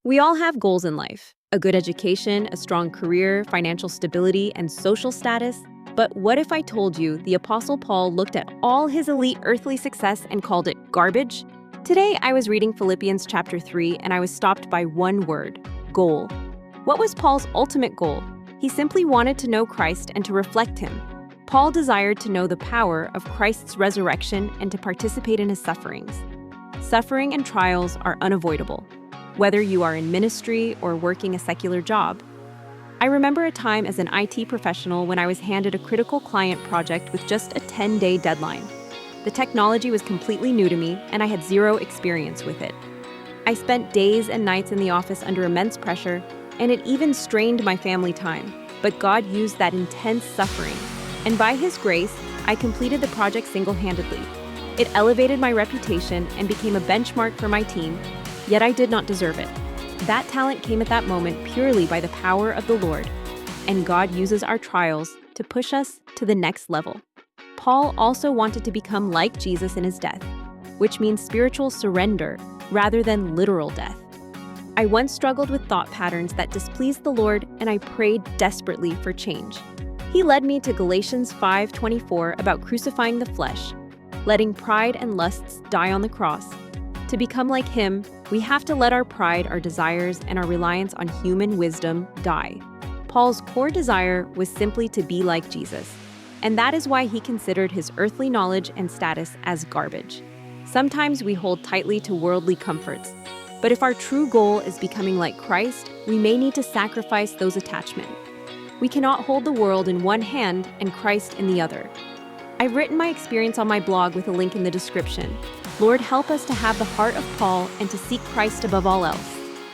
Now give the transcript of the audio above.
We all have goals in life: a good education, a strong career, financial stability, and social status. But what if I told you the Apostle Paul looked at all his elite earthly success and called it garbage? Today, I was reading Philippians chapter 3, and I was stopped by one word: goal. What was Paul's ultimate goal? He simply wanted to know Christ and to reflect him. Paul desired to know the power of Christ's resurrection and to participate in his sufferings. Suffering and trials are unavoidable, whether you are in ministry or working a secular job. I remember a time as an IT professional when I was handed a critical client project with just a 10-day deadline. The technology was completely new to me, and I had zero experience with it. I spent days and nights in the office under immense pressure, and it even strained my family time. But God used that intense suffering, and by His grace, I completed the project single-handedly. It elevated my reputation and became a benchmark for my team, yet I did not deserve it. That talent came at that moment purely by the power of the Lord, and God uses our trials to push us to the next level. Paul also wanted to become like Jesus in his death, which means spiritual surrender rather than literal death. I once struggled with thought patterns that displeased the Lord, and I prayed desperately for change. He led me to Galatians 5:24 about crucifying the flesh, letting pride and lusts die on the cross. To become like Him, we have to let our pride, our desires, and our reliance on human wisdom die. Paul's core desire was simply to be like Jesus, and that is why he considered his earthly knowledge and status as garbage. Sometimes we hold tightly to worldly comforts, but if our true goal is becoming like Christ, we may need to sacrifice those attachments. We cannot hold the world in one hand and Christ in the other. I've written my experience on my blog with a link in the description. Lord, help us to have the heart of Paul and to seek Christ above all else.